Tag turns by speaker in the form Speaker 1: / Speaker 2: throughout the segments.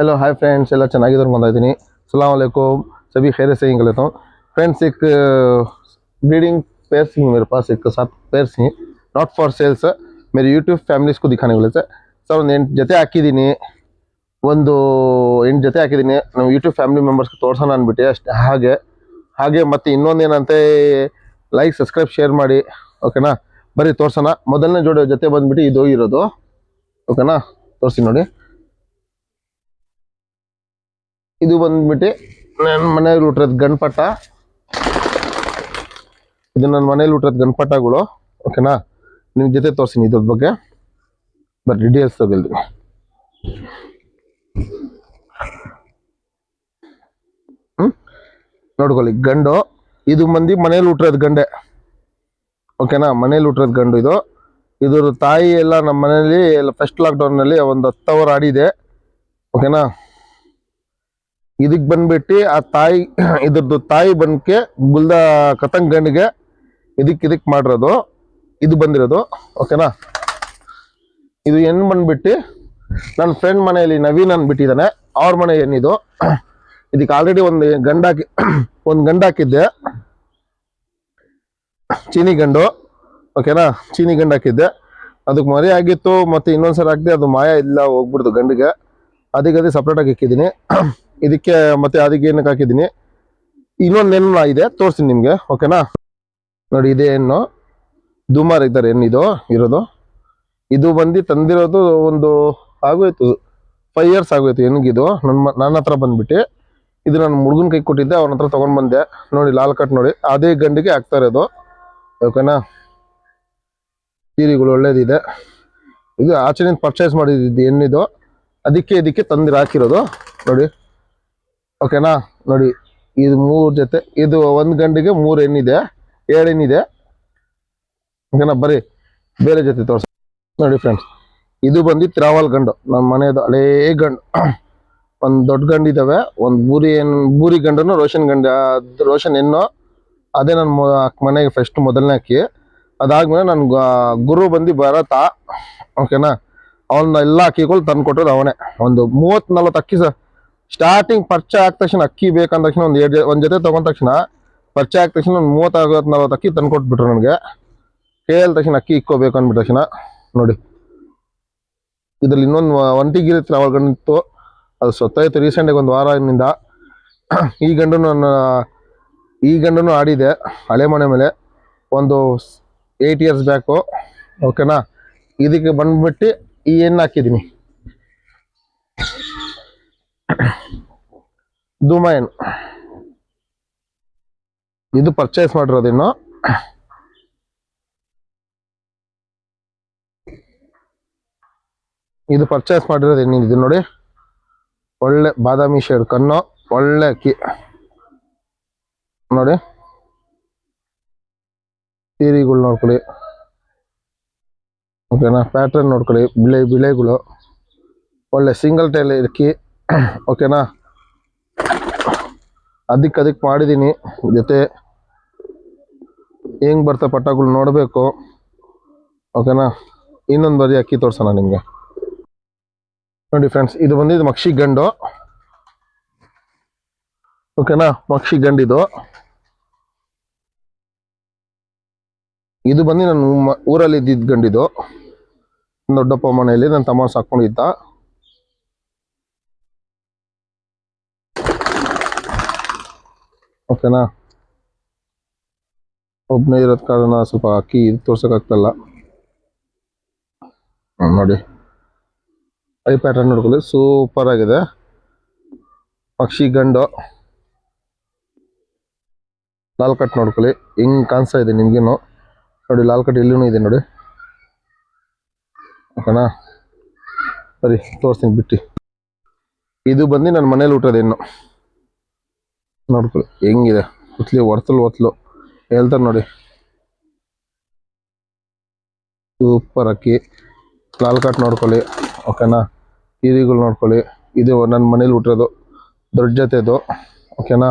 Speaker 1: Hello hi friends ಎಲ್ಲ ಚೆನ್ನಾಗಿದ್ರು ಬಂದಿದ್ದೀನಿ अस्सलाम वालेकुम सभी खैर से हैं तो फ्रेंड्स एक ब्रीडिंग पेयर्स मेरे पास एक 7 पेयर्स हैं नॉट फॉर सेल्स मेरे यूट्यूब फैमिलीज को दिखाने वाले सर ಒಂದು 8 ಜೊತೆ ಹಾಕಿದ್ದೀನಿ ಒಂದು 8 ಜೊತೆ ಹಾಕಿದ್ದೀನಿ ನಮ್ಮ ಯೂಟ್ಯೂಬ್ ಫ್ಯಾಮಿಲಿ ಮೆಂಬರ್ಸ್ಗೆ ತೋರಿಸೋಣ ಅಂದ್ಬಿಟ್ಟು ಅಷ್ಟೇ ಹಾಗೆ ಮತ್ತೆ ಇನ್ನೊಂದೇನಂತೆ ಲೈಕ್ ಸಬ್ಸ್ಕ್ರೈಬ್ ಶೇರ್ ಮಾಡಿ ಓಕೆನಾ ಬರೀ ತೋರಿಸೋಣ ಮೊದಲನೇ ಜೋಡಿ ಜೊತೆ ಬಂದ್ಬಿಟ್ಟು ಇದು ಇರೋದು ಓಕೆನಾ ತೋರಿಸಿ ನೋಡಿ ಇದು ಬಂದ್ಬಿಟ್ಟು ನನ್ನ ಮನೆಯಲ್ಲಿ ಹುಟ್ಟಿರೋದು ಗಣಪಟ ಇದು ನನ್ನ ಮನೇಲಿ ಹುಟ್ಟಿರೋದು ಗಣಪಟಗಳು ಓಕೆನಾ ನಿಮ್ಮ ಜೊತೆ ತೋರಿಸ್ತೀನಿ ಇದ್ರ ಬಗ್ಗೆ ಬಟ್ ಡೀಟೇಲ್ಸ್ ತಗೊಳ್ತೀನಿ ನೋಡ್ಕೊಳ್ಳಿ ಗಂಡು ಇದು ಮಂದಿ ಮನೇಲಿ ಹುಟ್ಟಿರೋದು ಗಂಡೆ ಓಕೆನಾ ಮನೇಲಿ ಹುಟ್ಟಿರೋದು ಗಂಡು ಇದ್ರ ತಾಯಿ ಎಲ್ಲ ನಮ್ಮ ಮನೇಲಿ ಫಸ್ಟ್ ಲಾಕ್ಡೌನ್ನಲ್ಲಿ ಒಂದು 10 ಅವರ್ ಆಡಿದೆ ಓಕೆನಾ ಇದಕ್ಕೆ ಬಂದ್ಬಿಟ್ಟು ಆ ತಾಯಿ ಇದ್ರದ್ದು ತಾಯಿ ಬಂದ್ಕೆ ಗುಲ್ದ ಕತಂಗ್ ಗಂಡಿಗೆ ಇದಕ್ಕೆ ಮಾಡಿರೋದು ಇದು ಬಂದಿರೋದು ಓಕೆನಾ ಇದು ಹೆಣ್ಣು ಬಂದ್ಬಿಟ್ಟು ನನ್ನ ಫ್ರೆಂಡ್ ಮನೆಯಲ್ಲಿ ನವೀನ್ ಅಂದ್ಬಿಟ್ಟಿದ್ದಾನೆ ಅವ್ರ ಮನೆ ಹೆಣ್ಣಿದು ಇದಕ್ಕೆ ಆಲ್ರೆಡಿ ಒಂದು ಗಂಡು ಹಾಕಿದ್ದೆ ಚೀನಿ ಗಂಡು ಓಕೆನಾ ಚೀನಿ ಗಂಡು ಹಾಕಿದ್ದೆ ಅದಕ್ಕೆ ಮರಿ ಆಗಿತ್ತು ಮತ್ತೆ ಇನ್ನೊಂದ್ಸಲ ಹಾಕಿದೆ ಅದು ಮಾಯ ಇಲ್ಲ ಹೋಗ್ಬಿಡ್ತು ಗಂಡಿಗೆ ಅದಕ್ಕೆ ಸಪ್ರೇಟಾಗಿ ಹಾಕಿದ್ದೀನಿ ಇದಕ್ಕೆ ಮತ್ತೆ ಅದಕ್ಕೆ ಏನಕ್ಕೆ ಹಾಕಿದ್ದೀನಿ ಇನ್ನೊಂದು ಹೆಣ್ಣು ಇದೆ ತೋರಿಸ್ತೀನಿ ನಿಮಗೆ ಓಕೆನಾ ನೋಡಿ ಇದೇ ಹೆಣ್ಣು ದುಮಾರ್ ಇದ್ದಾರೆ ಹೆಣ್ಣಿದು ಇರೋದು ಇದು ಬಂದು ತಂದಿರೋದು ಒಂದು ಆಗೋಯ್ತು 5 years ಆಗೋಯ್ತು ಹೆಣ್ಗಿದು ನನ್ನ ಹತ್ರ ಬಂದ್ಬಿಟ್ಟು ಇದು ನಾನು ಹುಡುಗನ ಕೈ ಕೊಟ್ಟಿದ್ದೆ ಅವನ ಹತ್ರ ತೊಗೊಂಡು ಬಂದೆ ನೋಡಿ ಲಾಲ್ ಕಟ್ ನೋಡಿ ಅದೇ ಗಂಡಿಗೆ ಹಾಕ್ತಾ ಇರೋದು ಓಕೆನಾ ಸೀರೆಗಳು ಒಳ್ಳೇದಿದೆ ಇದು ಆಚೆನಿಂದ ಪರ್ಚೇಸ್ ಮಾಡಿದ್ದು ಹೆಣ್ಣಿದು ಇದಕ್ಕೆ ತಂದಿರ ಹಾಕಿರೋದು ನೋಡಿ ಓಕೆನಾ ನೋಡಿ ಇದು 3 ಜೊತೆ ಇದು ಒಂದು ಗಂಡಿಗೆ 3 ಹೆಣ್ಣಿದೆ 7 ಹೆಣ್ಣಿದೆ ಓಕೆನಾ ಬರೀ ಬೇರೆ ಜೊತೆ ತೋರಿಸ ನೋಡಿ ಫ್ರೆಂಡ್ಸ್ ಇದು ಬಂದು ತ್ರಾವಲ್ ಗಂಡು ನಮ್ಮ ಮನೆಯದು ಹಳೇ ಗಂಡು ಒಂದು ದೊಡ್ಡ ಗಂಡು ಇದ್ದಾವೆ ಒಂದು ಬೂರಿ ಗಂಡನು ರೋಷನ್ ಹೆಣ್ಣು ಅದೇ ನನ್ನ ಮನೆಗೆ ಫಸ್ಟ್ ಮೊದಲನೇ ಅಕ್ಕಿ ಅದಾದ್ಮೇಲೆ ನನ್ನ ಗುರು ಬಂದು ಭರತ ಓಕೆನಾ ಅವನ್ನ ಎಲ್ಲ ಅಕ್ಕಿಗಳು ತಂದು ಕೊಟ್ಟರು ಅವನೇ ಒಂದು 30-40 ಅಕ್ಕಿ ಸ್ಟಾರ್ಟಿಂಗ್ ಪರಿಚಯ ಆದ ತಕ್ಷಣ ಅಕ್ಕಿ ಬೇಕಂದ ತಕ್ಷಣ ಒಂದು ಜೊತೆ ತಗೊಂಡ ತಕ್ಷಣ ಪರಿಚಯ ಆದ ತಕ್ಷಣ ಒಂದು 30-40 ಅಕ್ಕಿ ತಂದು ಕೊಟ್ಬಿಟ್ರು ನನಗೆ ಕೇಳಿದ ತಕ್ಷಣ ಅಕ್ಕಿ ಇಕ್ಕೋಬೇಕು ಅಂದ್ಬಿಟ್ಟ ತಕ್ಷಣ ನೋಡಿ ಇದ್ರಲ್ಲಿ ಇನ್ನೊಂದು ಒಂಟಿಗಿರಿ ತ್ರಾವಲ್ ಗಂಡಿತ್ತು ಅದು ಸೊತ್ತಾಯ್ತು ರೀಸೆಂಟಾಗಿ ಒಂದು ವಾರದಿಂದ ಈ ಗಂಡನು ಆಡಿದೆ ಹಳೆ ಮನೆ ಮೇಲೆ ಒಂದು 8 years ಬ್ಯಾಕು ಓಕೆನಾ ಇದಕ್ಕೆ ಬಂದ್ಬಿಟ್ಟು ಈ ಹೆಣ್ಣು ಹಾಕಿದ್ದೀನಿ ದುಮಾಯನ್ ಇದು ಪರ್ಚೇಸ್ ಮಾಡಿರೋದು ಇನ್ನು ಇದು ಪರ್ಚೇಸ್ ಮಾಡಿರೋದು ಏನಿದೆ ನೋಡಿ ಒಳ್ಳೆ ಬಾದಾಮಿ ಶೇಡ್ ಕಣ್ಣು ಒಳ್ಳೆ ಅಕ್ಕಿ ನೋಡಿ ಸೀರೆಗಳು ನೋಡ್ಕೊಳ್ಳಿ ಓಕೆನಾ ಪ್ಯಾಟ್ರನ್ ನೋಡ್ಕೊಳ್ಳಿ ಬಿಳೆಗಳು ಒಳ್ಳೆ ಸಿಂಗಲ್ ಟೈಲ್ ಅಕ್ಕಿ ಓಕೆನಾ ಅದಕ್ಕೆ ಮಾಡಿದ್ದೀನಿ ಜೊತೆ ಹೆಂಗ್ ಬರ್ತಾ ಪಟ್ಟಗಳು ನೋಡಬೇಕು ಓಕೆನಾ ಇನ್ನೊಂದು ಬರೀ ಅಕ್ಕಿ ತೋರ್ಸೋಣ ನಿಮಗೆ ನೋಡಿ ಫ್ರೆಂಡ್ಸ್ ಇದು ಬಂದಿದ್ದು ಮಕ್ಷಿ ಗಂಡು ಓಕೆನಾ ಮಕ್ಷಿ ಗಂಡಿದು ಇದು ಬಂದು ನನ್ನ ಊರಲ್ಲಿ ಇದ್ದಿದ್ದು ಗಂಡಿದು ದೊಡ್ಡಪ್ಪ ಮನೆಯಲ್ಲಿ ನನ್ನ ತಮ್ಮ ಸಾಕೊಂಡಿದ್ದ ಓಕೆನಾ ಒಬ್ಬನೇ ಇರೋದ್ ಕಾರಣ ಸ್ವಲ್ಪ ಅಕ್ಕಿ ಇದು ತೋರ್ಸೋಕ್ಕಾಗ್ತಲ್ಲ ನೋಡಿ ಐ ಪ್ಯಾಟರ್ನ್ ನೋಡ್ಕೊಳ್ಳಿ ಸೂಪರ್ ಆಗಿದೆ ಪಕ್ಷಿ ಗಂಡು ಲಾಲ್ ಕಟ್ ನೋಡ್ಕೊಳ್ಳಿ ಹಿಂಗ್ ಕಾಣಿಸ್ತಾ ಇದೆ ನಿಮ್ಗೇನು ನೋಡಿ ಲಾಲ್ ಕಟ್ ಇಲ್ಲೂ ಇದೆ ನೋಡಿ ಓಕೆನಾ ಸರಿ ತೋರಿಸ್ತೀನಿ ಬಿಟ್ಟು ಇದು ಬಂದು ನನ್ನ ಮನೇಲಿ ಹುಟ್ಟೋದು ಹೆಣ್ಣು ನೋಡ್ಕೊಳ್ಳಿ ಹೆಂಗಿದೆ ಒತ್ತಲು ಹೇಳ್ತಾರೆ ನೋಡಿ ಸೂಪರ್ ಅಕ್ಕಿ ಲಾಲ್ ಕಟ್ ನೋಡ್ಕೊಳ್ಳಿ ಓಕೆನಾ ಸೀರೆಗಳು ನೋಡ್ಕೊಳ್ಳಿ ಇದು ನನ್ನ ಮನೇಲಿ ಹುಟ್ಟಿರೋದು ದೊಡ್ಡ ಜೊತೆದು ಓಕೆನಾ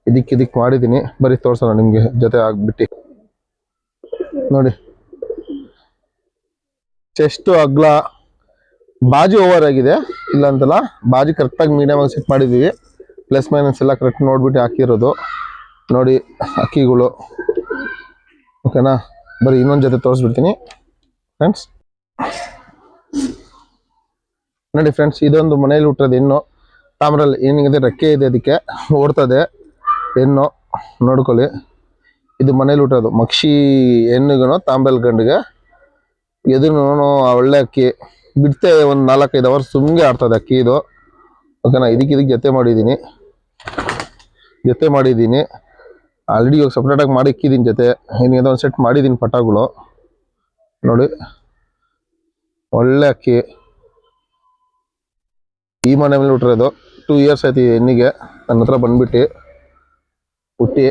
Speaker 1: ಇದಕ್ಕೆ ಮಾಡಿದ್ದೀನಿ ಬರೀ ತೋರ್ಸೋಣ ನಿಮಗೆ ಜೊತೆ ಆಗ್ಬಿಟ್ಟು ನೋಡಿ ಚೆಸ್ಟ್ ಅಗ್ಲ ಬಾಜಿ ಓವರ್ ಆಗಿದೆ ಇಲ್ಲ ಅಂತಲ್ಲ, ಬಾಜಿ ಕರೆಕ್ಟಾಗಿ ಮೀಡಿಯಮ್ ಆಗಿ ಸೆಟ್ ಮಾಡಿದ್ದೀವಿ. ಪ್ಲಸ್ ಮೈನಸ್ ಎಲ್ಲ ಕರೆಕ್ಟ್ ನೋಡ್ಬಿಟ್ಟು ಹಾಕಿರೋದು ನೋಡಿ ಅಕ್ಕಿಗಳು. ಓಕೆನಾ, ಬರೀ ಇನ್ನೊಂದು ಜೊತೆ ತೋರಿಸ್ಬಿಡ್ತೀನಿ ಫ್ರೆಂಡ್ಸ್. ನೋಡಿ ಫ್ರೆಂಡ್ಸ್, ಇದೊಂದು ಮನೇಲಿ ಹುಟ್ಟೋದು ಹೆಣ್ಣು. ತಾಮ್ರಲ್ಲಿ ಏನಿದೆ ರೆಕ್ಕೆ ಇದೆ, ಅದಕ್ಕೆ ಓಡ್ತದೆ ಹೆಣ್ಣು, ನೋಡ್ಕೊಳ್ಳಿ. ಇದು ಮನೇಲಿ ಹುಟ್ಟೋದು ಮಕ್ಷಿ ಹೆಣ್ಣಿಗೂ ತಾಂಬೆಲ್ ಗಂಡಿಗೆ. ಎದುರು ಒಳ್ಳೆ ಅಕ್ಕಿ ಬಿಡ್ತೆ, ಒಂದು 4-5 ಅವರ್ಸ್ ಸುಮ್ಮನೆ ಆಡ್ತದೆ ಅಕ್ಕಿ ಇದು. ಓಕೆನಾ, ಇದಕ್ಕೆ ಜೊತೆ ಮಾಡಿದ್ದೀನಿ ಆಲ್ರೆಡಿ. ಇವಾಗ ಸಪ್ರೇಟಾಗಿ ಮಾಡಿ ಇಕ್ಕಿದ್ದೀನಿ ಜೊತೆ. ಏನಿದೆ ಒಂದು ಸೆಟ್ ಮಾಡಿದ್ದೀನಿ ಪಟಾಗಳು ನೋಡಿ. ಒಳ್ಳೆ ಅಕ್ಕಿ ಈ ಮನೆ ಮೇಲೆ ಹುಟ್ಟಿರೋದು. 2 ಇಯರ್ಸ್ ಆಯ್ತು ಹೆಣ್ಣಿಗೆ ನನ್ನ ಹತ್ರ ಬಂದ್ಬಿಟ್ಟು ಹುಟ್ಟಿ.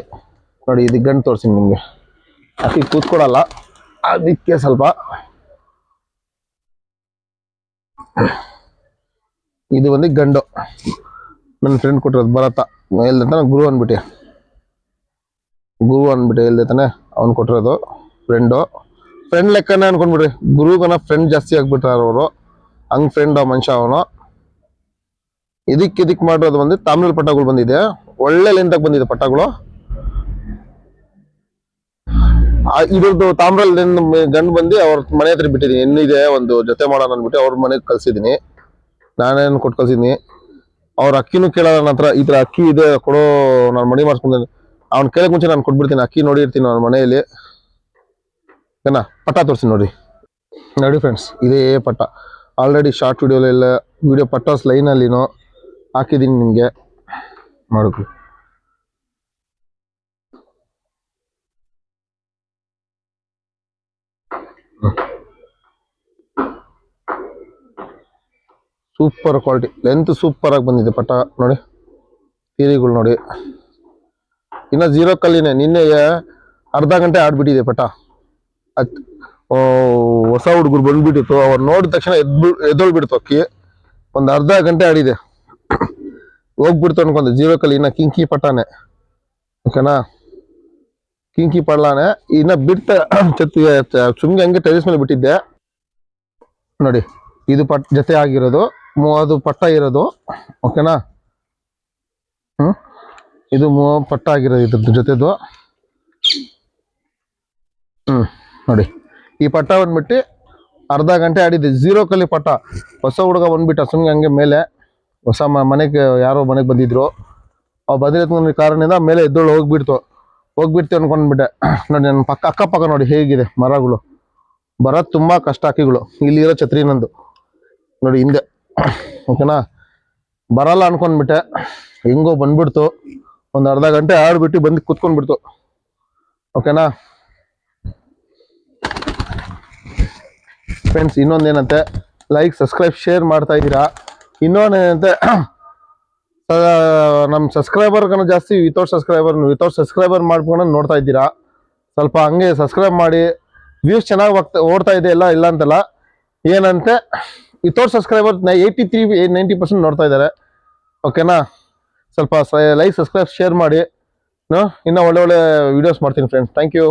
Speaker 1: ನೋಡಿ ಇದು ಗಂಡು ತೋರಿಸ್ತೀನಿ ನಿಮಗೆ. ಅಕ್ಕಿ ಕೂತ್ಕೊಡಲ್ಲ, ಅದಕ್ಕೆ ಸ್ವಲ್ಪ. ಇದು ಬಂದು ಗಂಡು, ನನ್ನ ಫ್ರೆಂಡ್ ಕೊಟ್ಟಿರೋದು ಭರತ. ಹೇಳ್ತಾನೆ ಗುರು ಅಂದ್ಬಿಟ್ಟು ಹೇಳ್ತಾನೆ, ಅವ್ನು ಕೊಟ್ಟಿರೋದು ಫ್ರೆಂಡ್ ಲೆಕ್ಕನೇ ಅನ್ಕೊಂಡ್ಬಿಡ್ರಿ. ಗುರುಗನ ಫ್ರೆಂಡ್ ಜಾಸ್ತಿ ಆಗ್ಬಿಟ್ಟಾರ ಅವರು, ಹಂಗ್ ಫ್ರೆಂಡ್ ಮನುಷ್ಯ ಅವನು. ಇದಕ್ಕೆ ಮಾಡಿರೋದು ಬಂದು ತಾಮ್ರದ ಪಟಾಗಳು ಬಂದಿದೆ. ಒಳ್ಳೆ ಲೆಂತಾಗಿ ಬಂದಿದೆ ಪಟಾಗಳು. ಇದ್ರದ್ದು ತಾಮ್ರಲ್ಲಿ ಗಂಡು ಬಂದು ಅವ್ರ ಮನೆ ಹತ್ರ ಬಿಟ್ಟಿದ್ದೀನಿ. ಹೆಣ್ಣಿದೆ ಒಂದು ಜೊತೆ ಮಾಡೋಣ ಅಂದ್ಬಿಟ್ಟು ಅವ್ರ ಮನೆಗೆ ಕಳ್ಸಿದ್ದೀನಿ. ನಾನೇನು ಕೊಟ್ಟು ಕಳ್ಸಿದ್ದೀನಿ. ಅವ್ರ ಅಕ್ಕಿನೂ ಕೇಳೋಣ ನನ್ನ ಹತ್ರ, ಈ ಥರ ಅಕ್ಕಿ ಇದೆ ಕೊಡೋ, ನಾನು ಮಣಿ ಮಾಡಿಸ್ಕೊಂತೀನಿ. ಅವ್ನು ಕೇಳಕ್ಕೆ ಮುಂಚೆ ನಾನು ಕೊಟ್ಬಿಡ್ತೀನಿ. ಅಕ್ಕಿ ನೋಡಿರ್ತೀನಿ ಅವ್ನ ಮನೆಯಲ್ಲಿ. ಏನ ಪಟ ತೋರಿಸ್ತೀನಿ ನೋಡಿ ಫ್ರೆಂಡ್ಸ್, ಇದೇ ಪಟ. ಆಲ್ರೆಡಿ ಶಾರ್ಟ್ ವಿಡಿಯೋ ಪಟಾಸ್ ಲೈನಲ್ಲಿನೋ ಹಾಕಿದ್ದೀನಿ ನಿಮಗೆ, ನೋಡ್ಕೊಳ್ಳಿ. ಸೂಪರ್ ಕ್ವಾಲಿಟಿ, ಲೆಂತ್ ಸೂಪರ್ ಆಗಿ ಬಂದಿದೆ ಪಟ ನೋಡಿ. ತೀರಿಗಳು ನೋಡಿ, ಇನ್ನ 0 ಕಲ್ಲಿನೇ. ನಿನ್ನೆ ಅರ್ಧ ಗಂಟೆ ಆಡ್ಬಿಟ್ಟಿದೆ ಪಟ. ಹೊಸ ಹುಡುಗರು ಬಂದ್ಬಿಟ್ಟಿತ್ತು, ಅವ್ರು ನೋಡಿದ ತಕ್ಷಣ ಎದ್ದೊಳ್ಬಿಡ್ತು ಅಕ್ಕಿ. ಒಂದು ಅರ್ಧ ಗಂಟೆ ಆಡಿದೆ, ಹೋಗ್ಬಿಡ್ತು ಅನ್ಕೊಂಡೆ. 0 ಕಲ್ಲಿ ಇನ್ನ ಕಿಂಕಿ ಪಟಾನೆ. ಓಕೆನಾ, ಕಿಂಕಿ ಪಡ್ಲಾನೆ ಇನ್ನ ಬಿಡ್ತ ಸುಮ್ಗೆ ಹಂಗೆ ಟೆರಿಸ್ ಮೇಲೆ ಬಿಟ್ಟಿದ್ದೆ ನೋಡಿ. ಇದು ಜೊತೆ ಆಗಿರೋದು, ಅದು ಪಟ್ಟ ಇರೋದು. ಓಕೆನಾ, ಇದು ಪಟ್ಟ ಆಗಿರೋದು ಇದ್ರದ್ದು ಜೊತೆದು. ನೋಡಿ ಈ ಪಟ್ಟ ಬಂದ್ಬಿಟ್ಟು ಅರ್ಧ ಗಂಟೆ ಆಡಿದ್ದೆ. 0 ಕಲ್ಲಿ ಪಟ್ಟ. ಹೊಸ ಹುಡುಗ ಬಂದ್ಬಿಟ್ಟ ಸುಮ್ಗೆ ಹಂಗೆ ಮೇಲೆ. ಹೊಸ ಮನೆಗೆ ಯಾರೋ ಮನೆಗೆ ಬಂದಿದ್ರು, ಅವ್ ಬಂದಿರೋ ಕಾರಣದಿಂದ ಮೇಲೆ ಎದ್ದೊಳು ಹೋಗ್ಬಿಡ್ತು ಅನ್ಕೊಂಡ್ಬಿಟ್ಟೆ. ನೋಡಿ ನನ್ನ ಅಕ್ಕಪಕ್ಕ ನೋಡಿ ಹೇಗಿದೆ ಮರಗಳು. ಬರೋದು ತುಂಬಾ ಕಷ್ಟ ಅಕ್ಕಿಗಳು. ಇಲ್ಲಿರೋ ಛತ್ರಿ ನಂದು ನೋಡಿ ಹಿಂದೆ. ಓಕೆನಾ, ಬರಲ್ಲ ಅನ್ಕೊಂಡ್ಬಿಟ್ಟೆ, ಹೆಂಗೋ ಬಂದ್ಬಿಡ್ತು. ಒಂದು ಅರ್ಧ ಗಂಟೆ ಆಡ್ಬಿಟ್ಟು ಬಂದು ಕುತ್ಕೊಂಡ್ಬಿಡ್ತು. ಓಕೆನಾ ಫ್ರೆಂಡ್ಸ್, ಇನ್ನೊಂದೇನಂತೆ ಲೈಕ್ ಸಬ್ಸ್ಕ್ರೈಬ್ ಶೇರ್ ಮಾಡ್ತಾ ಇದ್ದೀರಾ. ಇನ್ನೊಂದೇನಂತೆ ನಮ್ಮ ಸಬ್ಸ್ಕ್ರೈಬರ್ಗನ ಜಾಸ್ತಿ ವಿತೌಟ್ ಸಬ್ಸ್ಕ್ರೈಬರ್ ಮಾಡ್ಕೊಂಡು ನೋಡ್ತಾ ಇದ್ದೀರಾ. ಸ್ವಲ್ಪ ಹಂಗೆ ಸಬ್ಸ್ಕ್ರೈಬ್ ಮಾಡಿ. ವ್ಯೂಸ್ ಚೆನ್ನಾಗಿ ಓಡ್ತಾ ಇದೆ, ಇಲ್ಲ ಅಂತಲ್ಲ. ಏನಂತೆ ವಿತೌಟ್ ಸಬ್ಸ್ಕ್ರೈಬರ್ 83-90% ನೋಡ್ತಾ ಇದ್ದಾರೆ. ಓಕೆನಾ, ಸ್ವಲ್ಪ ಲೈಕ್ ಸಬ್ಸ್ಕ್ರೈಬ್ ಶೇರ್ ಮಾಡಿ. ಇನ್ನೂ ಒಳ್ಳೆ ವಿಡಿಯೋಸ್ ಮಾಡ್ತೀನಿ ಫ್ರೆಂಡ್ಸ್. Thank you.